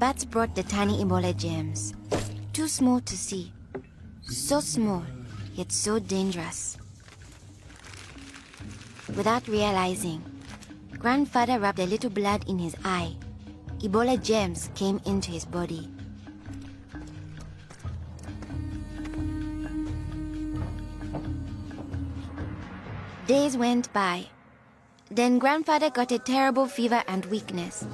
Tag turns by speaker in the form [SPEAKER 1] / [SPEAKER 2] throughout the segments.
[SPEAKER 1] bats brought the tiny Ebola germs. Too small to see. So small, yet so dangerous. Without realizing, Grandfather rubbed a little blood in his eye. Ebola germs came into his body. Days went by. Then Grandfather got a terrible fever and weakness.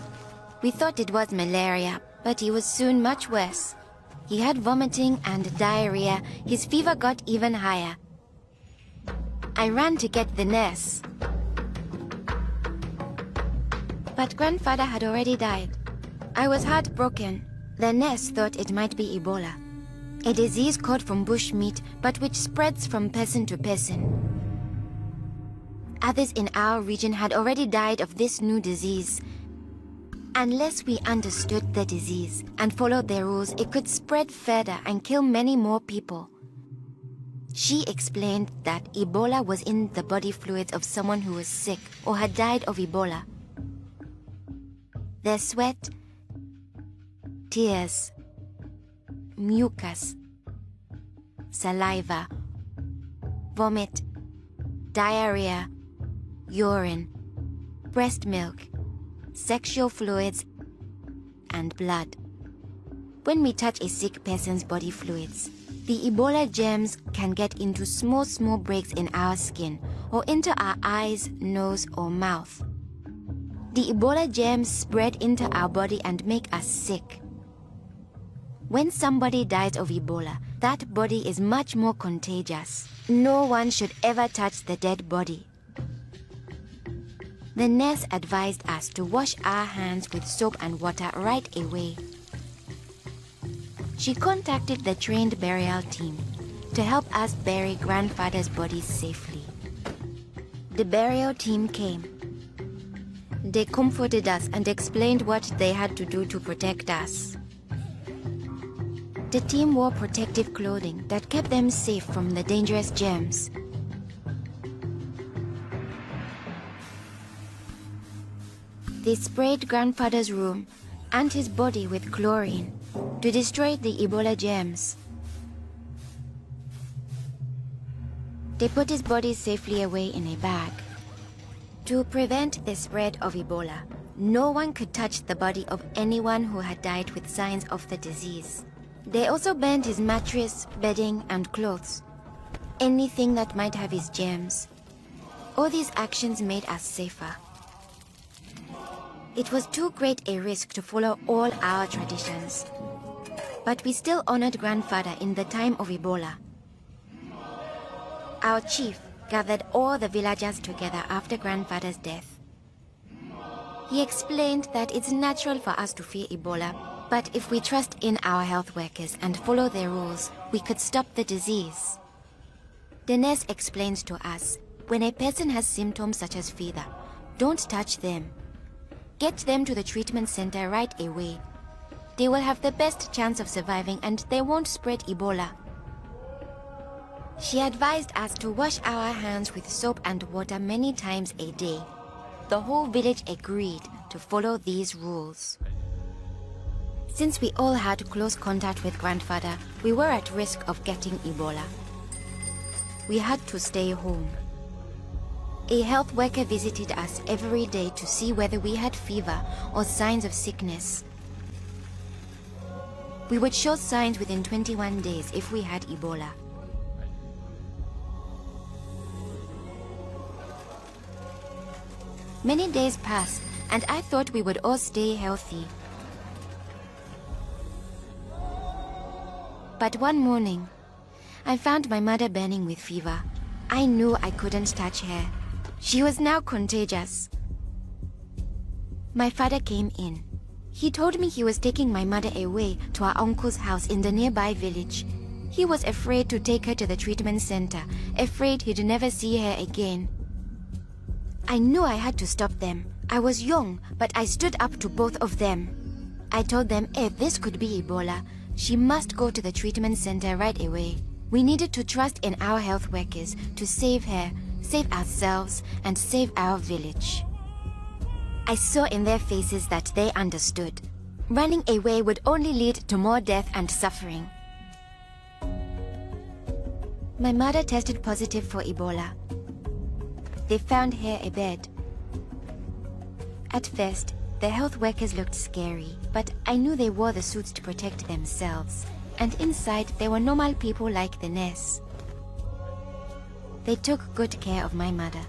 [SPEAKER 1] We thought it was malaria, but he was soon much worse. He had vomiting and diarrhea. His fever got even higher. I ran to get the nurse. But Grandfather had already died. I was heartbroken. The nurse thought it might be Ebola, a disease caught from bush meat, but which spreads from person to person. Others in our region had already died of this new disease. Unless we understood the disease and followed their rules, it could spread further and kill many more people. She explained that Ebola was in the body fluids of someone who was sick or had died of Ebola. Their sweat, tears, mucus, saliva, vomit, diarrhea, urine, breast milk, sexual fluids, and blood. When we touch a sick person's body fluids, the Ebola germs can get into small breaks in our skin or into our eyes, nose, or mouth. The Ebola germs spread into our body and make us sick. When somebody dies of Ebola, that body is much more contagious. No one should ever touch the dead body. The nurse advised us to wash our hands with soap and water right away. She contacted the trained burial team to help us bury Grandfather's body safely. The burial team came. They comforted us and explained what they had to do to protect us. The team wore protective clothing that kept them safe from the dangerous germs. They sprayed Grandfather's room and his body with chlorine to destroy the Ebola germs. They put his body safely away in a bag. To prevent the spread of Ebola, no one could touch the body of anyone who had died with signs of the disease. They also burned his mattress, bedding, and clothes. Anything that might have his germs. All these actions made us safer. It was too great a risk to follow all our traditions. But we still honored Grandfather in the time of Ebola. Our chief gathered all the villagers together after Grandfather's death. He explained that it's natural for us to fear Ebola, but if we trust in our health workers and follow their rules, we could stop the disease. The nurse explains to us, when a person has symptoms such as fever, don't touch them. Get them to the treatment center right away. They will have the best chance of surviving and they won't spread Ebola. She advised us to wash our hands with soap and water many times a day. The whole village agreed to follow these rules. Since we all had close contact with Grandfather, we were at risk of getting Ebola. We had to stay home. A health worker visited us every day to see whether we had fever or signs of sickness. We would show signs within 21 days if we had Ebola. Many days passed, and I thought we would all stay healthy. But one morning, I found my mother burning with fever. I knew I couldn't touch her. She was now contagious. My father came in. He told me he was taking my mother away to our uncle's house in the nearby village. He was afraid to take her to the treatment center, afraid he'd never see her again. I knew I had to stop them. I was young, but I stood up to both of them. I told them if this could be Ebola, she must go to the treatment center right away. We needed to trust in our health workers to save her, save ourselves, and save our village. I saw in their faces that they understood. Running away would only lead to more death and suffering. My mother tested positive for Ebola. They found her a bed. At first, the health workers looked scary, but I knew they wore the suits to protect themselves, and inside they were normal people like the nurse. They took good care of my mother.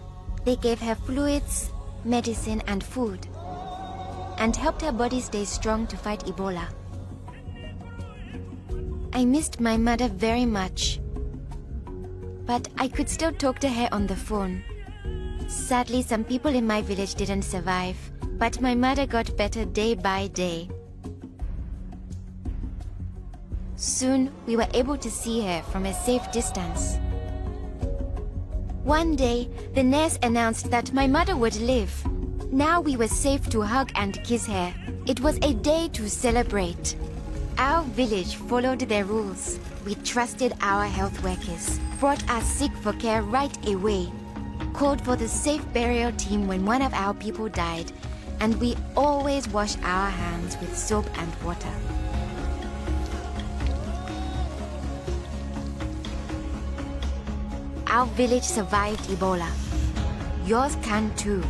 [SPEAKER 1] They gave her fluids, medicine, and food, and helped her body stay strong to fight Ebola. I missed my mother very much, but I could still talk to her on the phone. Sadly, some people in my village didn't survive, but my mother got better day by day. Soon, we were able to see her from a safe distance. One day, the nurse announced that my mother would live. Now we were safe to hug and kiss her. It was a day to celebrate. Our village followed their rules. We trusted our health workers, brought us sick for care right away, called for the safe burial team when one of our people died, and we always wash our hands with soap and water. Our village survived Ebola. Yours can too.